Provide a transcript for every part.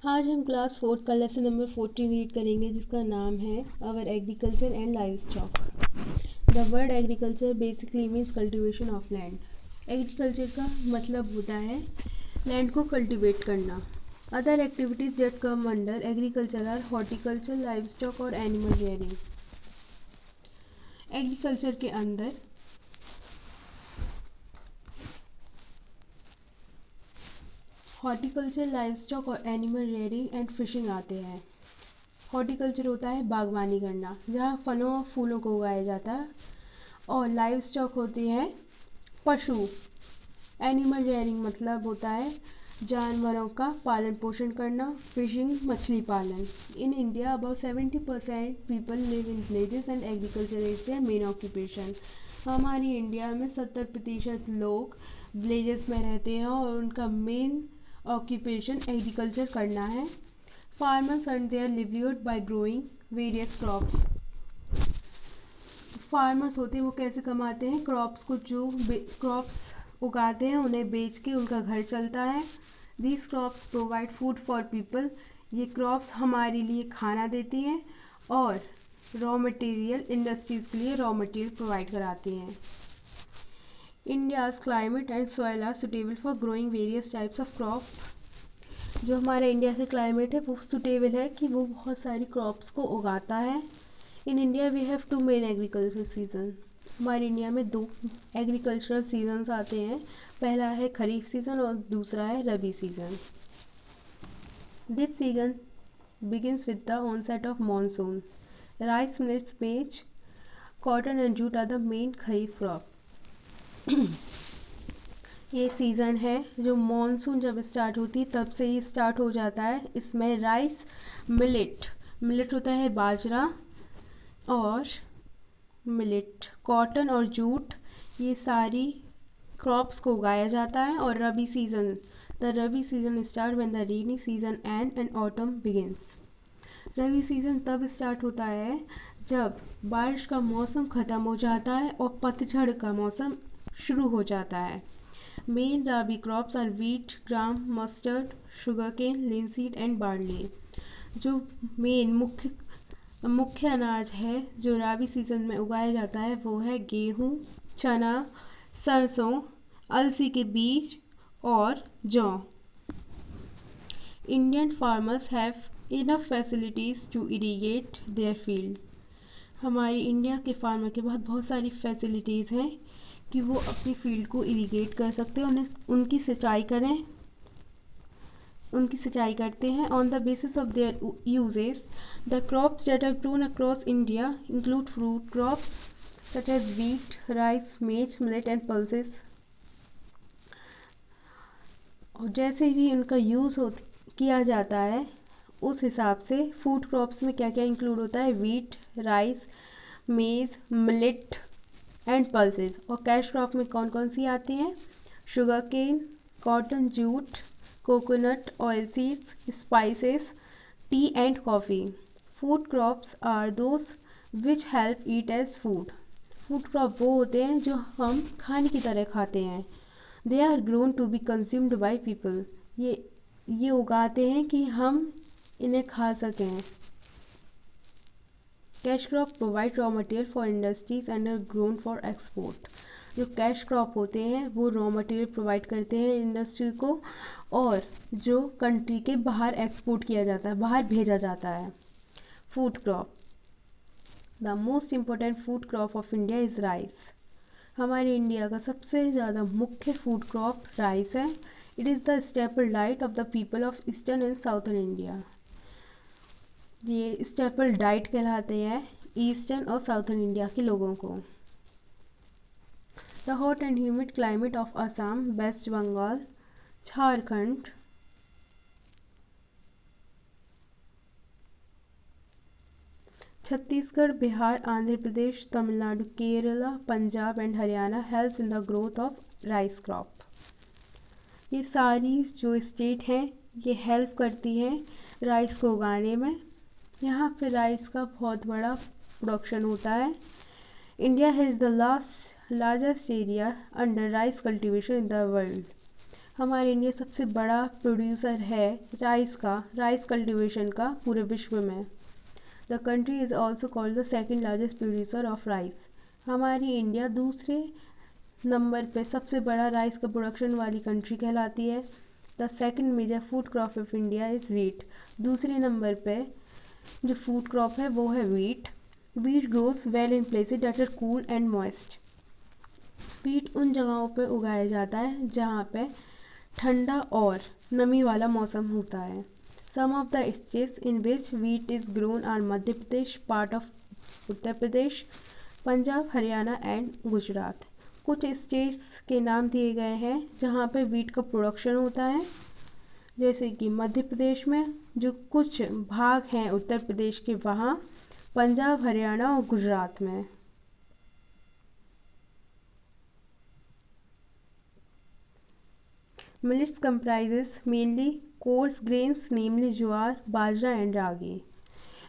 आज हम class fourth का लेसन नंबर 14 रीड करेंगे जिसका नाम है our agriculture and livestock. The word agriculture basically means cultivation of land. Agriculture का मतलब होता है लैंड को कल्टिवेट करना। Other activities that come under agriculture are horticulture, livestock और एनिमल रेयरिंग। एग्रीकल्चर के अंदर हॉर्टिकल्चर, लाइव स्टॉक और एनिमल रेयरिंग एंड फिशिंग आते हैं। हॉर्टिकल्चर होता है बागवानी करना, जहाँ फलों और फूलों को उगाया जाता है, और लाइव स्टॉक होती है पशु। एनिमल रेयरिंग मतलब होता है जानवरों का पालन पोषण करना। फिशिंग मछली पालन। In India about 70% people live in villages and agriculture is their main occupation. हमारी इंडिया में 70% लोग विलेजेस में रहते हैं और उनका मेन ऑक्यूपेशन एग्रीकल्चर करना है। Farmers earn there livelihood bye growing various crops. Farmers होते हैं वो कैसे कमाते हैं? क्रॉप्स को, जो क्रॉप्स उगाते हैं उन्हें बेच के उनका घर चलता है। These crops provide food for people. ये क्रॉप्स हमारे लिए खाना देती हैं और रॉ मटेरियल, इंडस्ट्रीज़ के लिए रॉ मटेरियल प्रोवाइड कराती हैं। India's climate and soil are suitable for growing various types of crop. जो हमारा इंडिया का क्लाइमेट है वो सुटेबल है कि वो बहुत सारी क्रॉप्स को उगाता है। In India we have two main agriculture season. हमारे इंडिया में दो एग्रीकल्चरल सीजन्स आते हैं। पहला है खरीफ सीज़न और दूसरा है rabi season. This season begins with the onset of monsoon. Rice, millets, maize, cotton and jute are the main kharif crop. ये सीज़न है जो मॉनसून जब स्टार्ट होती है तब से ही स्टार्ट हो जाता है। इसमें राइस, मिलेट होता है बाजरा, और मिलेट, कॉटन और जूट, ये सारी क्रॉप्स को उगाया जाता है। और rabi season, the rabi season start when the rainy season end autumn begins. Rabi season तब स्टार्ट होता है जब बारिश का मौसम ख़त्म हो जाता है और पतझड़ का मौसम शुरू हो जाता है। Main rabi crops are wheat, gram, mustard, sugar cane, linseed and barley. जो मेन मुख्य अनाज है जो रबी सीज़न में उगाया जाता है वो है गेहूँ, चना, सरसों, अलसी के बीज और जौ। Indian farmers have enough facilities to irrigate their field. हमारी इंडिया के फार्मर के पास बहुत सारी फैसिलिटीज़ हैं कि वो अपनी फील्ड को इरीगेट कर सकते हैं, उन्हें उनकी सिंचाई करते हैं। On the basis of their uses, the crops that are grown across India include fruit crops such as wheat, rice, maize, millet and pulses. और जैसे भी उनका यूज़ किया जाता है उस हिसाब से फूड क्रॉप्स में क्या क्या इंक्लूड होता है? Wheat, rice, maize, millet and pulses. और कैश क्रॉप में कौन कौन सी आती हैं? Sugar cane, cotton, jute, coconut, oil seeds, spices, tea and coffee. Food crops are those which help eat as food. Food crop वो होते हैं जो हम खाने की तरह खाते हैं। They are grown to be consumed by people. ये उगाते हैं कि हम इन्हें खा सकें। Cash crop provide raw material for industries and are grown for export. जो कैश क्रॉप होते हैं वो रॉ मटेरियल प्रोवाइड करते हैं इंडस्ट्री को, और जो कंट्री के बाहर एक्सपोर्ट किया जाता है, बाहर भेजा जाता है। Food crop, the most important food crop of India is rice. हमारे इंडिया का सबसे ज़्यादा मुख्य फूड क्रॉप राइस है। It is the staple diet of the people of eastern and southern India. ये स्टेपल डाइट कहलाते हैं ईस्टर्न और साउथर्न इंडिया के लोगों को। The hot and humid climate of Assam, west Bengal, Jharkhand, Chhattisgarh, Bihar, Andhra Pradesh, Tamil Nadu, Kerala, Punjab and Haryana helps in the growth of rice crop. ये सारी जो स्टेट हैं ये हेल्प करती हैं राइस को उगाने में। यहाँ पे राइस का बहुत बड़ा प्रोडक्शन होता है। India has the largest area under rice cultivation in the world. हमारे इंडिया सबसे बड़ा प्रोड्यूसर है राइस कल्टीवेशन का पूरे विश्व में। The country is also called the second largest producer of rice. हमारी इंडिया दूसरे नंबर पे सबसे बड़ा राइस का प्रोडक्शन वाली कंट्री कहलाती है। The second major food crop of India is wheat. दूसरे नंबर पे जो फूड क्रॉप है वो है wheat. Wheat grows well in places that are cool and moist. Wheat उन जगहों पे उगाया जाता है जहाँ पे ठंडा और नमी वाला मौसम होता है। Some of the states in which wheat is grown are Madhya Pradesh, part of Uttar Pradesh, Punjab, Haryana and Gujarat. कुछ स्टेट्स के नाम दिए गए हैं जहाँ पे वीट का प्रोडक्शन होता है, जैसे कि मध्य प्रदेश में जो कुछ भाग हैं उत्तर प्रदेश के वहाँ, पंजाब, हरियाणा और गुजरात में। Millets comprises mainly coarse grains, namely jowar, bajra and ragi.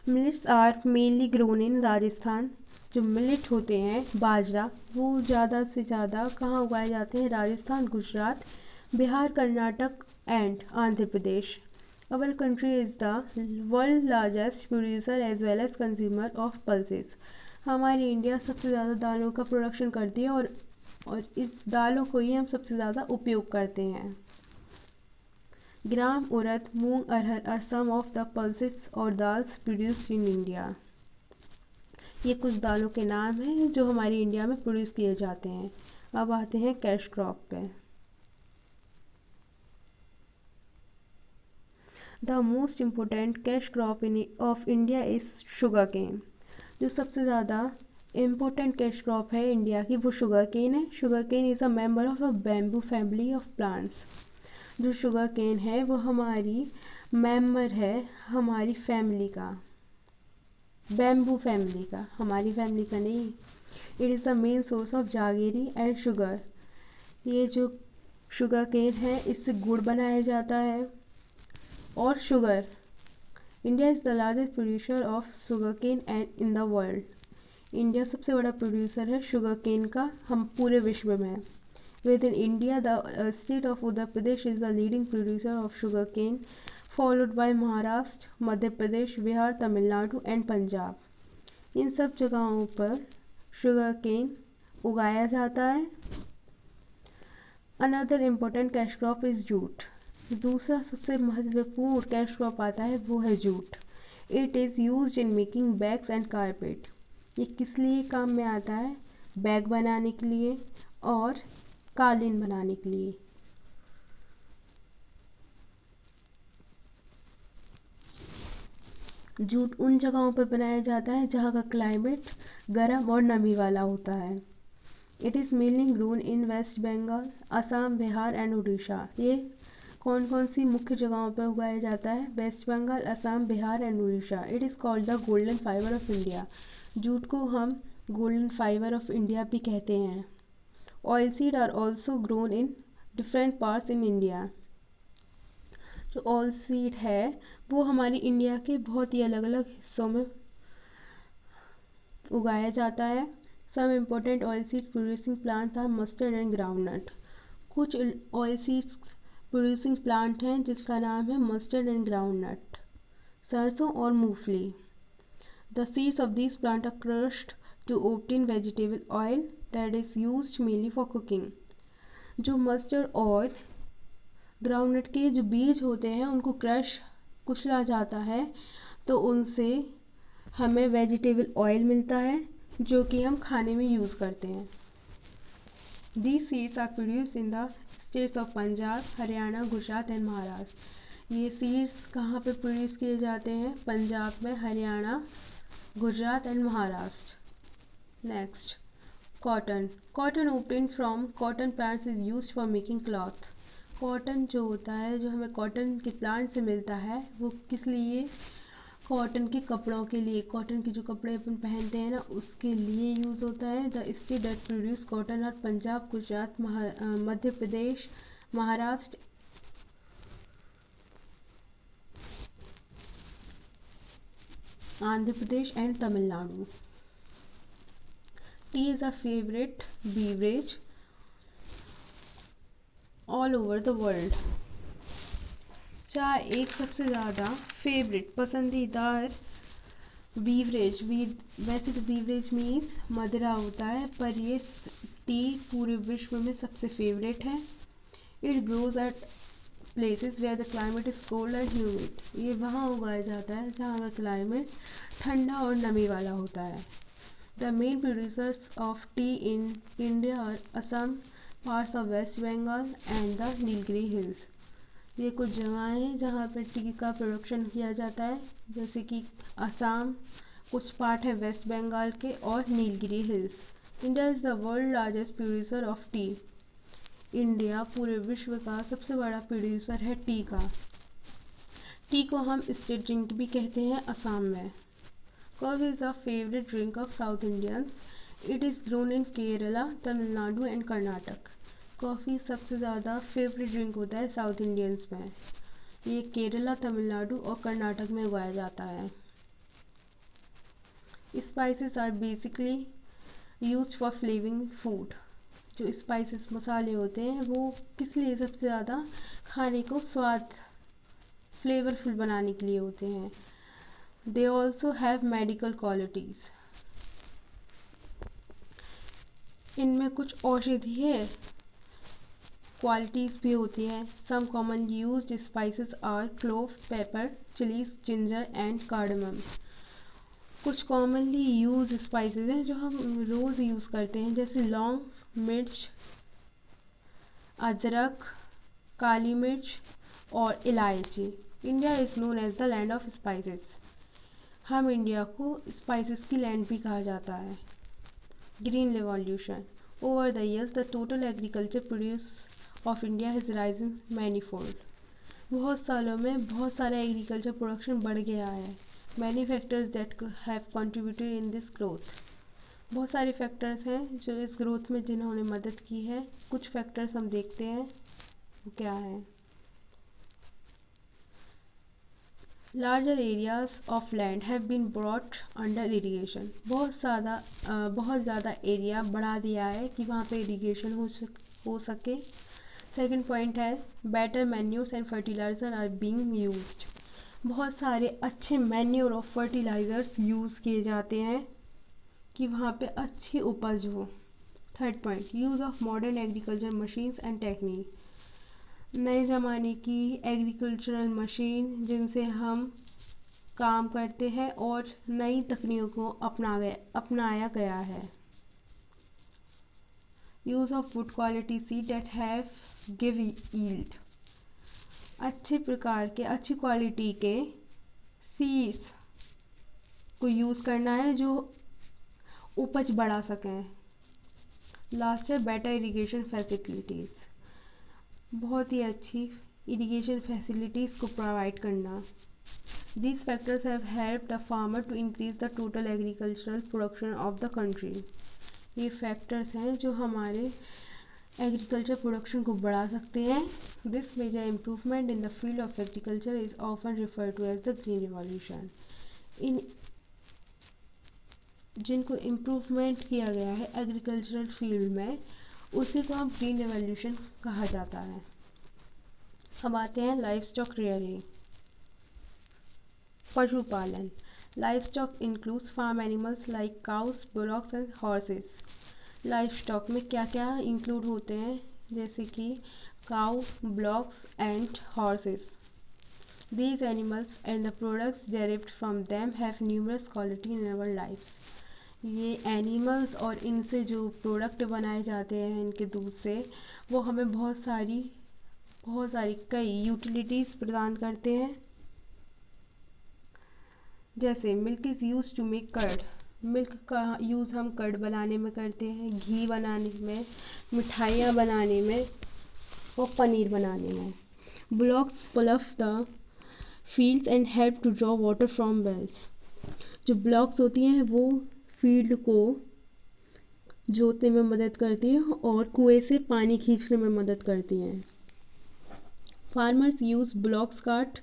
Millets are mainly grown in Rajasthan. जो मिलेट होते हैं बाजरा, वो ज़्यादा से ज़्यादा कहाँ उगाए जाते हैं? Rajasthan, Gujarat, Bihar, Karnataka and Andhra Pradesh. Our country is the world largest producer as well as consumer of pulses. हमारी इंडिया सबसे ज़्यादा दालों का प्रोडक्शन करती है और इस दालों को ही हम सबसे ज़्यादा उपयोग करते हैं। Gram, urad, moong, arhar are some of the pulses और दाल्स प्रोड्यूस्ड इन इंडिया। ये कुछ दालों के नाम हैं जो हमारी इंडिया में प्रोड्यूस किए जाते हैं। अब आते हैं कैश क्रॉप पे। The most important cash crop of India is sugar cane. जो सबसे ज़्यादा इम्पोर्टेंट कैश क्रॉप है इंडिया की वो शुगर केन है। Sugar cane is a member of a bamboo family of plants. जो शुगर केन है वो हमारी मेंबर है हमारी फैमिली का, बैम्बू फैमिली का, हमारी फैमिली का नहीं। It is the main source of jaggery and sugar. ये जो शुगर केन है इससे गुड़ बनाया जाता है और sugar. India is the largest producer of sugar cane and in the world. India सबसे बड़ा प्रोड्यूसर है शुगर केन का हम पूरे विश्व में। Within India, the state of Uttar Pradesh is the leading producer of sugarcane, followed by Maharashtra, Madhya Pradesh, Bihar, Tamil Nadu and Punjab. इन सब जगहों पर sugarcane उगाया जाता है। Another important cash crop is jute. दूसरा सबसे महत्वपूर्ण कैश क्रॉप आता है वो है jute. It is used in making bags and carpet. ये किस लिए काम में आता है? बैग बनाने के लिए और कालीन बनाने के लिए। जूट उन जगहों पर बनाया जाता है जहाँ का क्लाइमेट गर्म और नमी वाला होता है। It is mainly grown in west Bengal, Assam, Bihar and Orissa. ये कौन कौन सी मुख्य जगहों पर उगाया जाता है? West Bengal, Assam, Bihar and Orissa. It is called the golden fibre of India. Jute को हम गोल्डन फाइबर ऑफ इंडिया भी कहते हैं। Oilseed are also grown in different parts in India. जो ऑयल सीड है वो हमारी इंडिया के बहुत ही अलग अलग हिस्सों में उगाया जाता है। Some important oil seed producing plants are mustard and groundnut. कुछ ऑयल सीड्स प्रोड्यूसिंग प्लांट हैं जिसका नाम है मस्टर्ड एंड ग्राउंडनट, सरसों और मूंगफली। The seeds of this plant are crushed to obtain vegetable oil that is used mainly for cooking. जो mustard और ग्राउंडनट के जो बीज होते हैं उनको कुचला जाता है तो उनसे हमें वेजिटेबल ऑयल मिलता है जो कि हम खाने में यूज़ करते हैं। These seeds are produced in the states of Punjab, Haryana, Gujarat and Maharashtra. ये सीड्स कहाँ पे प्रोड्यूस किए जाते हैं? पंजाब में, Haryana, Gujarat and Maharashtra. Next, cotton. Cotton obtained from cotton plants is used for making cloth. Cotton जो होता है जो हमें कॉटन के प्लांट से मिलता है वो किस लिए? कॉटन के कपड़ों के लिए। कॉटन के जो कपड़े अपन पहनते हैं ना उसके लिए यूज़ होता है। The state that produce cotton are Punjab, Gujarat, Madhya Pradesh, Maharashtra Andhra Pradesh and Tamil Nadu. Tea is a favorite beverage. All over the world. चाय एक सबसे ज़्यादा फेवरेट पसंदीदार बीवरेज, वैसे तो बीवरेज मीन्स मदिरा होता है, पर ये टी पूरे विश्व में सबसे फेवरेट है। It grows at places where the climate is cold and humid. ये वहाँ उगाया जाता है जहाँ का क्लाइमेट ठंडा और नमी वाला होता है। The main producers of tea in India are Assam, parts of west Bengal and the Nilgiri hills. ये कुछ जगह हैं जहाँ पर टी का प्रोडक्शन किया जाता है, जैसे कि असम, कुछ पार्ट है वेस्ट बंगाल के, और Nilgiri hills. India is the world largest producer of T. India पूरे विश्व का सबसे बड़ा प्रोड्यूसर है टी का। टी को हम स्टेट ड्रिंक भी कहते हैं असम में। Coffee is a favourite drink of south Indians. It is grown in Kerala, Tamil Nadu and Karnataka. Coffee सबसे ज़्यादा फेवरेट ड्रिंक होता है साउथ इंडियंस में। ये केरला, तमिलनाडु और कर्नाटक में उगाया जाता है। Spices are basically used for flavouring food. जो स्पाइसेस मसाले होते हैं वो किस लिए सबसे ज़्यादा खाने को स्वाद फ्लेवरफुल बनाने के लिए होते हैं। They also have medical qualities. इनमें कुछ औषधीय क्वालिटीज़ भी होती हैं। Some commonly used spices are clove, pepper, chillies, ginger and cardamom. कुछ कॉमनली यूज स्पाइसेस हैं जो हम रोज़ यूज़ करते हैं, जैसे लौंग, मिर्च, अदरक, काली मिर्च और इलायची। India is known as the land of spices. हम इंडिया को स्पाइसेस की लैंड भी कहा जाता है। Green revolution. Over the years the total agriculture produce of India has risen manifold. बहुत सालों में बहुत सारा एग्रीकल्चर प्रोडक्शन बढ़ गया है। Many factors that have contributed in this growth. बहुत सारे फैक्टर्स हैं जो इस ग्रोथ में जिन्होंने मदद की है। कुछ फैक्टर्स हम देखते हैं वो क्या है। Larger areas of land have been brought under irrigation. बहुत ज़्यादा एरिया बढ़ा दिया है कि वहाँ पे इरीगेशन हो सके। सेकंड पॉइंट है better manures and fertiliser are being used. बहुत सारे अच्छे मैन्योर और फर्टिलाइज़र्स यूज़ किए जाते हैं कि वहाँ पे अच्छी उपज हो। Third point use of modern agriculture machines and technique. नए ज़माने की एग्रीकल्चरल मशीन जिनसे हम काम करते हैं और नई तकनीकों को अपनाया गया है। Use of good quality seed that have give yield. अच्छे प्रकार के अच्छी क्वालिटी के सीड्स को यूज़ करना है जो उपज बढ़ा सकें। लास्ट है बेटर इरिगेशन फैसिलिटीज़। बहुत ही अच्छी इरिगेशन फैसिलिटीज़ को प्रोवाइड करना। These factors have helped the farmer to increase the total agricultural production of the country. ये फैक्टर्स हैं जो हमारे एग्रीकल्चर प्रोडक्शन को बढ़ा सकते हैं। This major improvement in the field of agriculture is often refer to as the green revolution. इन जिनको इम्प्रूवमेंट किया गया है एग्रीकल्चरल फील्ड में उसी को हम ग्रीन रिवॉल्यूशन कहा जाता है। अब आते हैं लाइफ स्टॉक रियरिंग, पशुपालन। Life stock includes farm animals like cows, bullocks and horses. Life stock में क्या क्या इंक्लूड होते हैं, जैसे कि cow, bullocks and horses. These animals and the products derived from them have numerous quality in our lives. ये animals और इनसे जो प्रोडक्ट बनाए जाते हैं इनके दूध से, वो हमें बहुत सारी कई यूटिलिटीज़ प्रदान करते हैं। जैसे milk is use to make curd. Milk का यूज़ हम कर्ड बनाने में करते हैं, घी बनाने में, मिठाइयाँ बनाने में और पनीर बनाने में। Bullocks plough the fields and help to draw water from wells. जो ब्लॉक्स होती हैं वो फील्ड को जोतने में मदद करती हैं और कुएं से पानी खींचने में मदद करती हैं। Farmers use bullocks cart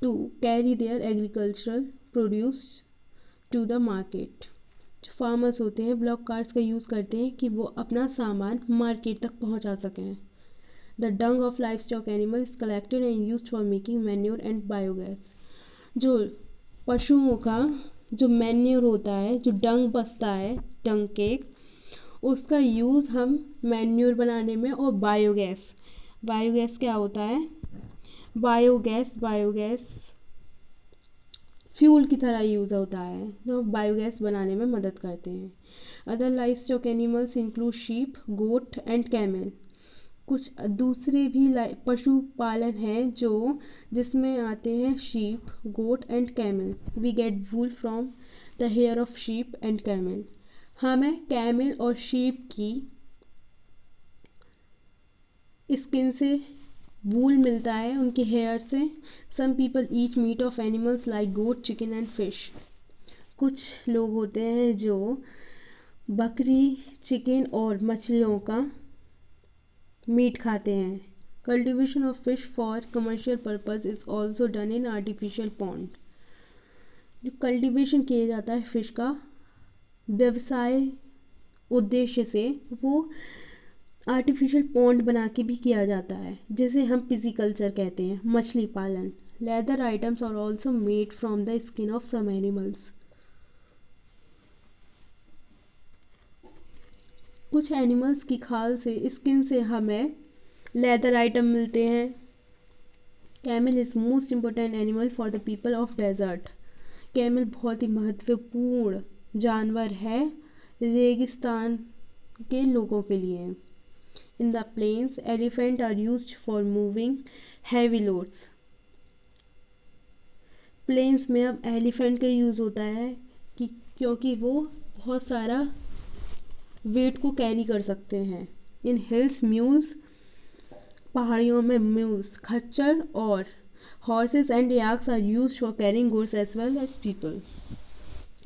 to carry their agricultural produce to the market. जो फार्मर्स होते हैं ब्लॉक कार्ट्स का यूज़ करते हैं कि वो अपना सामान मार्केट तक पहुंचा सकें। The Dang of life stock animal is collected and use for making manure and biogas. जो पशुओं का जो मैन्योर होता है, जो डंग बचता है, डंग केक, उसका यूज़ हम मैन्योर बनाने में, और बायोगैस, बायोगैस क्या होता है, बायोगैस फ्यूल की तरह यूज़ होता है, तो बायोगैस बनाने में मदद करते हैं। Other life stock animals include sheep, goat and camel. कुछ दूसरे भी पशुपालन हैं जो जिसमें आते हैं sheep, goat and camel. We get wool from the hair of sheep and camel. हमें कैमल और शीप की स्किन से वूल मिलता है, उनके हेयर से। Some people eat meat of animals like goat, chicken and fish. कुछ लोग होते हैं जो बकरी, चिकन और मछलियों का मीट खाते हैं। Cultivation of fish for commercial purpose is also done in artificial pond. जो कल्टीवेशन किया जाता है फिश का व्यवसाय उद्देश्य से, वो आर्टिफिशियल पॉन्ड बना के भी किया जाता है, जिसे हम पिजिकल्चर कहते हैं, मछली पालन। Leather items are also made from the skin of some animals. कुछ एनिमल्स की खाल से, स्किन से हमें लेदर आइटम मिलते हैं। Camel is most important animal for the people of desert. Camel बहुत ही महत्वपूर्ण जानवर है रेगिस्तान के लोगों के लिए। In the plains elephant are used for moving heavy loads. Plains में अब एलिफेंट का यूज़ होता है कि क्योंकि वो बहुत सारा वेट को कैरी कर सकते हैं। इन हिल्स म्यूल्स, पहाड़ियों में म्यूल्स, खच्चर और horses and yaks are used for carrying goods as well as people.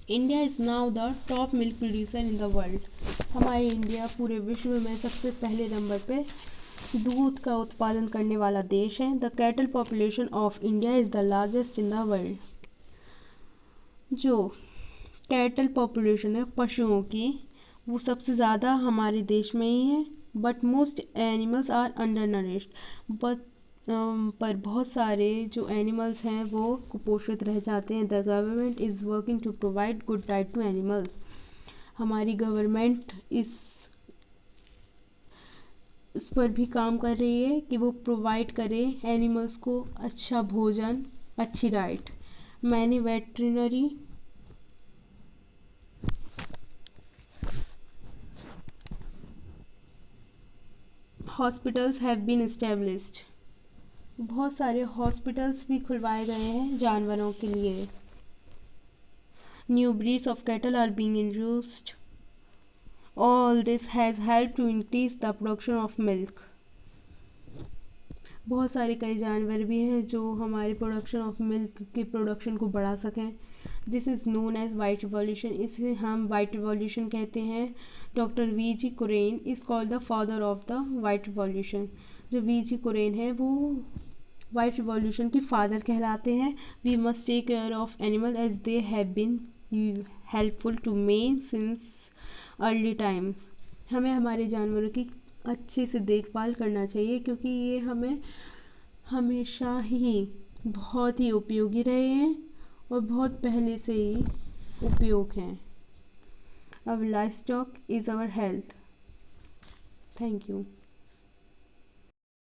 India is now the top milk producer in the world. हमारी इंडिया पूरे विश्व में सबसे पहले नंबर पे दूध का उत्पादन करने वाला देश है। The cattle population of India is the largest in the world. जो कैटल पॉपुलेशन है पशुओं की, वो सबसे ज़्यादा हमारे देश में ही है। But most animals are undernourished. But पर बहुत सारे जो एनिमल्स हैं वो कुपोषित रह जाते हैं। The government is working to provide good diet to animals. हमारी गवर्नमेंट इस पर भी काम कर रही है कि वो प्रोवाइड करे एनिमल्स को अच्छा भोजन, अच्छी diet. Many veterinary hospitals have been established. बहुत सारे हॉस्पिटल्स भी खुलवाए गए हैं जानवरों के लिए। New breeds of cattle are being introduced. All this has help to increase the production of milk. बहुत सारे कई जानवर भी हैं जो हमारे प्रोडक्शन ऑफ मिल्क के प्रोडक्शन को बढ़ा सकें। This is known as white revolution. इसे हम वाइट रिवॉल्यूशन कहते हैं। Doctor V G. Kurien is called the father of the white revolution. जो वी.जी. कुरेन है वो वाइट रिवॉल्यूशन के फादर कहलाते हैं। We must take care of animal as they have been helpful to man since early time. हमें हमारे जानवरों की अच्छे से देखभाल करना चाहिए क्योंकि ये हमें हमेशा ही बहुत ही उपयोगी रहे हैं और बहुत पहले से ही उपयोग हैं। अब life stock is our health. Thank you.